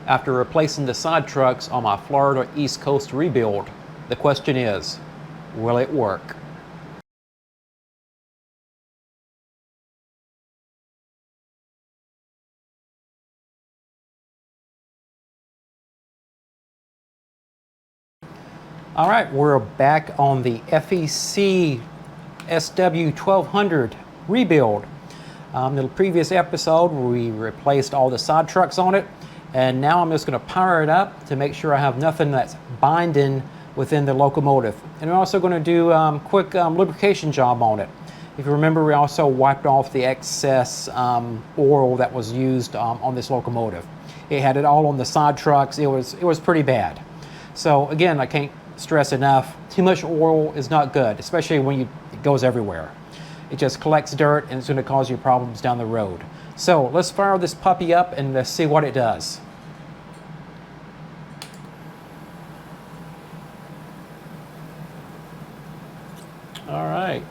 after replacing the side trucks on my Florida East Coast rebuild. The question is, will it work? All right, we're back on the FEC SW1200 rebuild. In the previous episode, we replaced all the side trucks on it, and now I'm just going to power it up to make sure I have nothing that's binding within the locomotive. And we're also going to do a quick lubrication job on it. If you remember, we also wiped off the excess oil that was used on this locomotive. It had it all on the side trucks. It was pretty bad. So again, I can't stress enough, too much oil is not good, especially when it goes everywhere. It just collects dirt and it's going to cause you problems down the road. So let's fire this puppy up and let's see what it does. All right,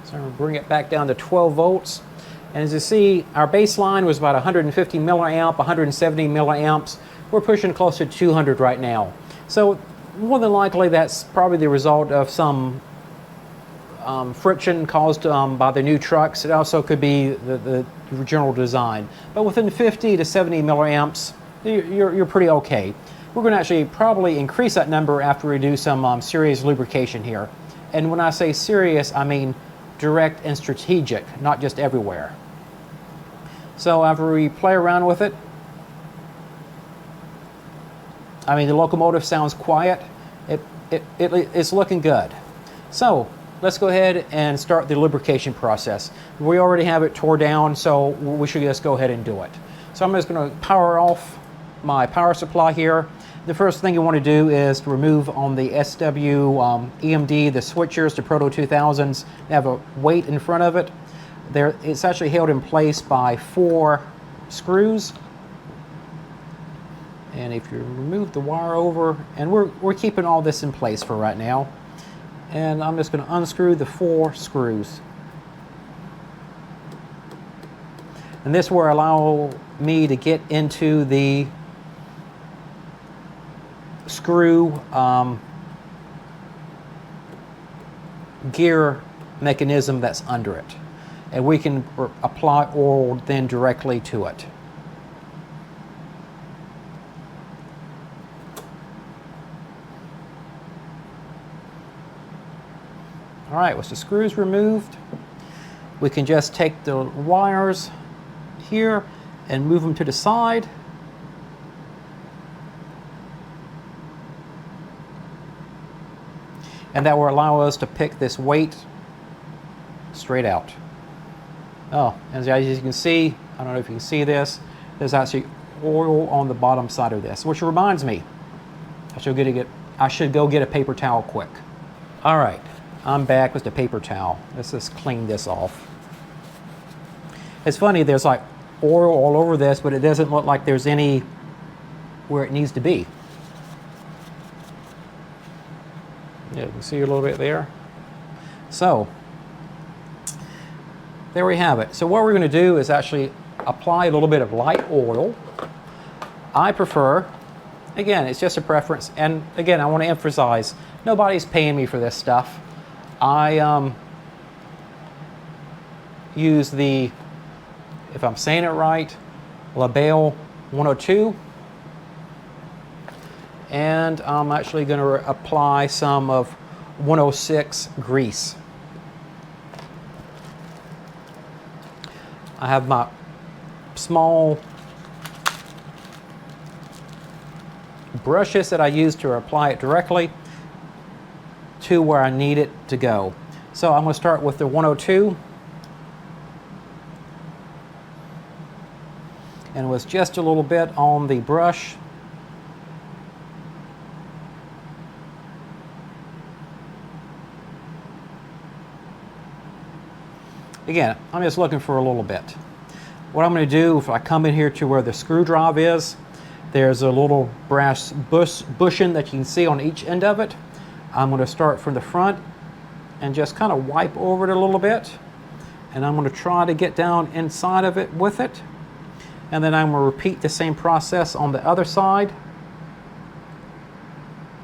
so I'm going to bring it back down to 12 volts. And as you see, our baseline was about 150 milliamp, 170 milliamps. We're pushing close to 200 right now. So more than likely, that's probably the result of some friction caused by the new trucks. It also could be the general design. But within 50 to 70 milliamps, you're pretty okay. We're going to actually probably increase that number after we do some serious lubrication here. And when I say serious, I mean direct and strategic, not just everywhere. So after we play around with it, I mean, the locomotive sounds quiet. It's looking good. So let's go ahead and start the lubrication process. We already have it tore down, so we should just go ahead and do it. So I'm just going to power off my power supply here. The first thing you want to do is to remove on the SW EMD, the switchers, the Proto 2000s. They have a weight in front of it. It's actually held in place by 4 screws. And if you remove the wire over, and we're keeping all this in place for right now. And I'm just going to unscrew the 4 screws. And this will allow me to get into the screw gear mechanism that's under it. And we can apply oil then directly to it. All right, with the screws removed, we can just take the wires here and move them to the side. And that will allow us to pick this weight straight out. Oh, and as you can see, I don't know if you can see this, there's actually oil on the bottom side of this, which reminds me, I should go get a paper towel quick. All right. I'm back with the paper towel. Let's just clean this off. It's funny, there's like oil all over this, but it doesn't look like there's any where it needs to be. Yeah, you can see a little bit there. So, there we have it. So what we're going to do is actually apply a little bit of light oil. I prefer, again, it's just a preference, and again, I want to emphasize, nobody's paying me for this stuff. I use the, if I'm saying it right, Labelle 102. And I'm actually going to apply some of 106 grease. I have my small brushes that I use to apply it directly to where I need it to go. So I'm going to start with the 102. And with just a little bit on the brush. Again, I'm just looking for a little bit. What I'm going to do, if I come in here to where the screw drive is, there's a little brass bushing that you can see on each end of it. I'm going to start from the front and just kind of wipe over it a little bit. And I'm going to try to get down inside of it with it. And then I'm going to repeat the same process on the other side.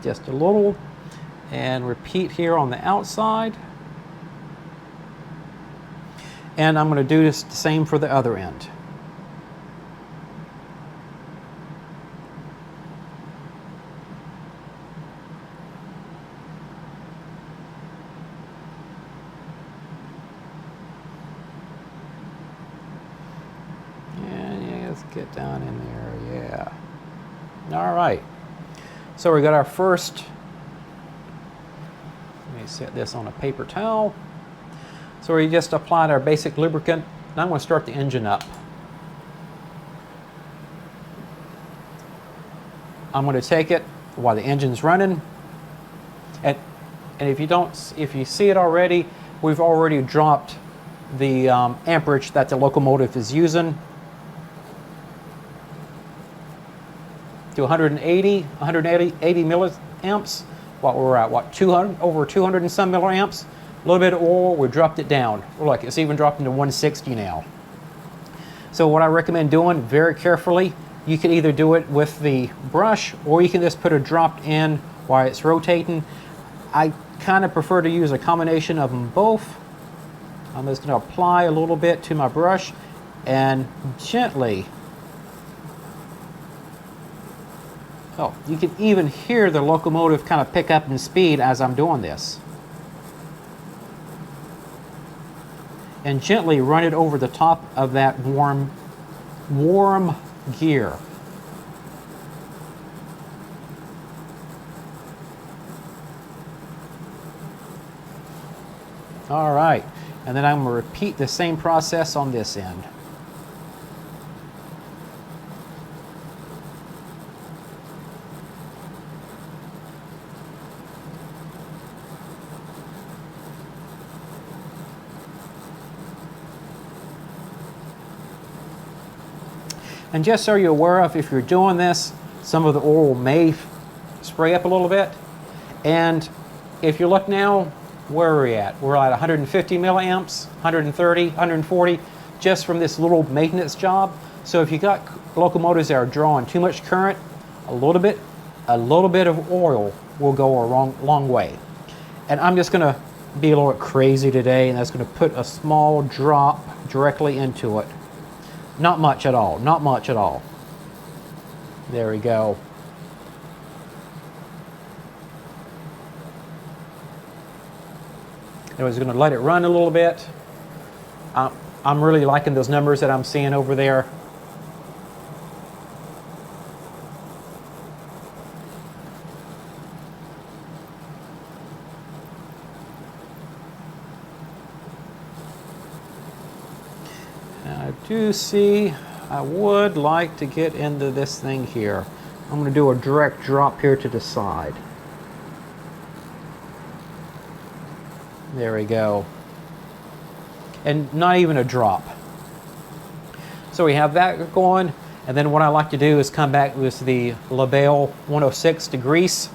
Just a little. And repeat here on the outside. And I'm going to do this the same for the other end. Get down in there, yeah. All right. So we got our first, let me set this on a paper towel. So we just applied our basic lubricant. Now I'm going to start the engine up. I'm going to take it while the engine's running. And if you see it already, we've already dropped the amperage that the locomotive is using to 180 milliamps. What we're at, what, 200, over 200 and some milliamps. A little bit of oil, we dropped it down. Look, it's even dropping to 160 now. So what I recommend doing very carefully, you can either do it with the brush or you can just put a drop in while it's rotating. I kind of prefer to use a combination of them both. I'm just going to apply a little bit to my brush and gently. Oh, you can even hear the locomotive kind of pick up in speed as I'm doing this. And gently run it over the top of that warm gear. All right, and then I'm going to repeat the same process on this end. And just so you're aware of, if you're doing this, some of the oil may spray up a little bit. And if you look now, where are we at? We're at 150 milliamps, 130, 140, just from this little maintenance job. So if you got locomotives that are drawing too much current, a little bit of oil will go a long way. And I'm just going to be a little bit crazy today, and that's going to put a small drop directly into it. Not much at all, not much at all. There we go. I was going to let it run a little bit. I'm really liking those numbers that I'm seeing over there. I do see I would like to get into this thing here. I'm going to do a direct drop here to the side. There we go. And not even a drop. So we have that going, and then what I like to do is come back with the Labelle 106 to grease.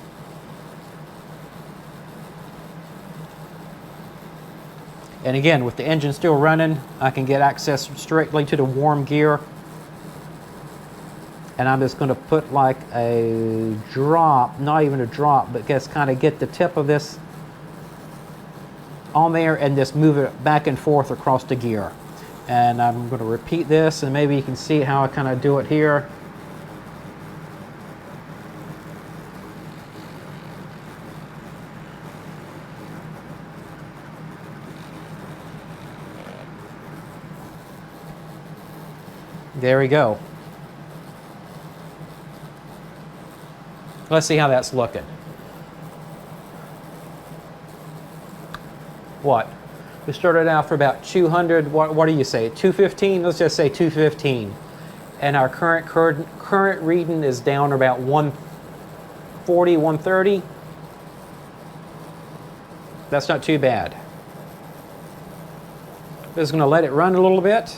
And again, with the engine still running, I can get access strictly to the warm gear. And I'm just going to put like a drop, not even a drop, but just kind of get the tip of this on there and just move it back and forth across the gear. And I'm going to repeat this, and maybe you can see how I kind of do it here. There we go. Let's see how that's looking. What? We started out for about 200, what do you say, 215? Let's just say 215. And our current reading is down about 140, 130. That's not too bad. Just going to let it run a little bit.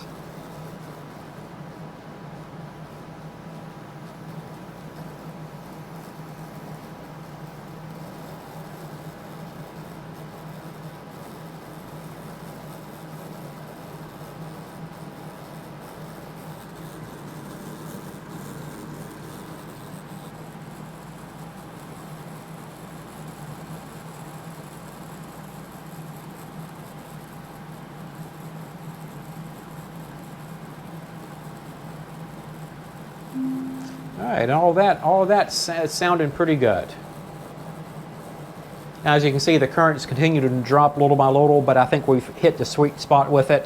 All right, and all of that sounding pretty good. Now, as you can see, the currents continue to drop little by little, but I think we've hit the sweet spot with it.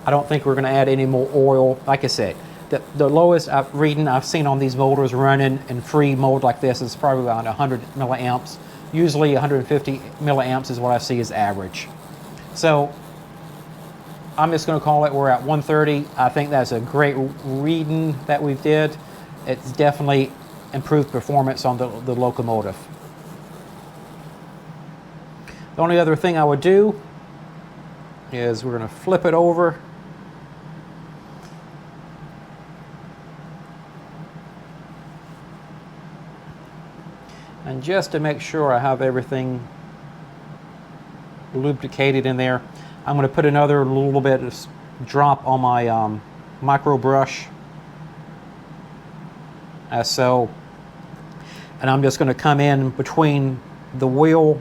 I don't think we're going to add any more oil. Like I said, the lowest reading I've seen on these motors running in free mode like this is probably around 100 milliamps. Usually 150 milliamps is what I see as average. So I'm just going to call it, we're at 130. I think that's a great reading that we did. It's definitely improved performance on the locomotive. The only other thing I would do is we're going to flip it over. And just to make sure I have everything lubricated in there, I'm going to put another little bit of drop on my micro brush, as so. And I'm just going to come in between the wheel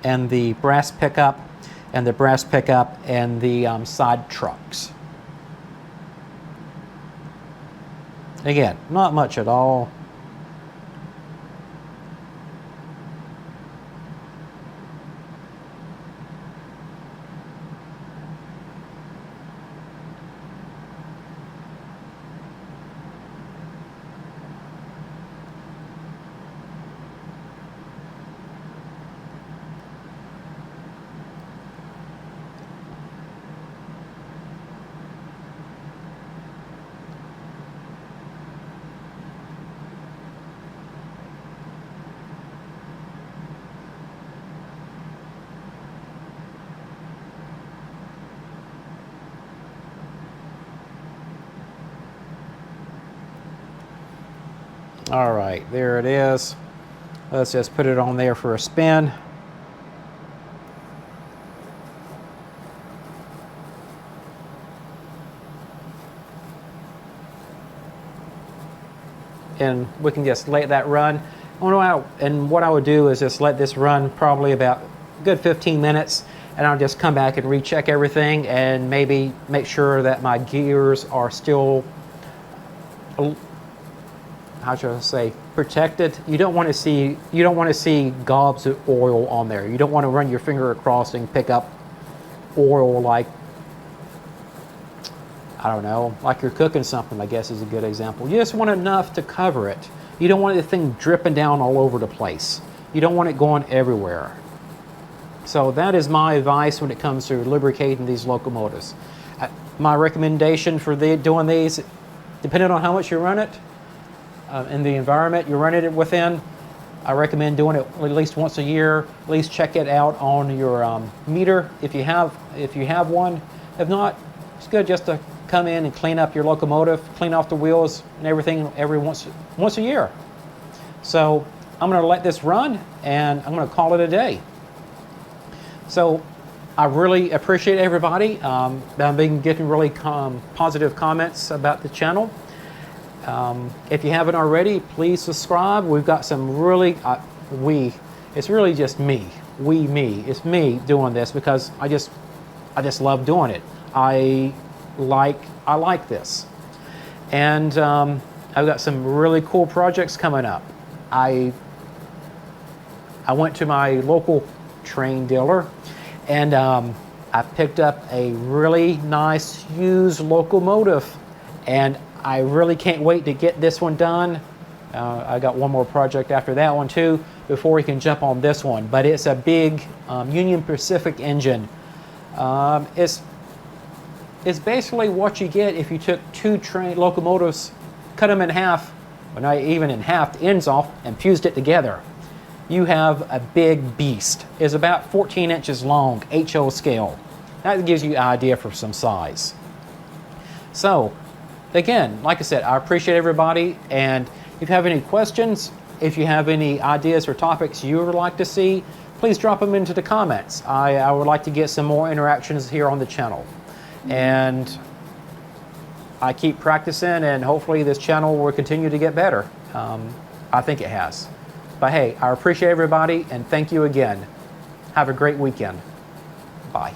and the brass pickup, and the brass pickup and the side trucks. Again, not much at all. All right, there it is. Let's just put it on there for a spin. And we can just let that run. And what I would do is just let this run probably about a good 15 minutes, and I'll just come back and recheck everything and maybe make sure that my gears are still, how should I say, protected. You don't want to see gobs of oil on there. You don't want to run your finger across and pick up oil like, I don't know, like you're cooking something, I guess is a good example. You just want enough to cover it. You don't want the thing dripping down all over the place. You don't want it going everywhere. So that is my advice when it comes to lubricating these locomotives. My recommendation for doing these, depending on how much you run it, in the environment you're running it within, I recommend doing it at least once a year. At least check it out on your meter if you have one. If not, it's good just to come in and clean up your locomotive, clean off the wheels and everything every once a year. So I'm going to let this run and I'm going to call it a day. So I really appreciate everybody. I've been getting really positive comments about the channel. If you haven't already, please subscribe. We've got some really, it's really just me. It's me doing this because I just love doing it. I like this. And I've got some really cool projects coming up. I went to my local train dealer and I picked up a really nice used locomotive, and I really can't wait to get this one done. I got one more project after that one too before we can jump on this one, but it's a big Union Pacific engine. It's basically what you get if you took two train locomotives, cut them in half, or not even in half, the ends off, and fused it together. You have a big beast. It's about 14 inches long, HO scale. That gives you an idea for some size. So, again, like I said, I appreciate everybody, and if you have any questions, if you have any ideas or topics you would like to see, please drop them into the comments. I would like to get some more interactions here on the channel. And I keep practicing, and hopefully this channel will continue to get better. I think it has. But hey, I appreciate everybody, and thank you again. Have a great weekend. Bye.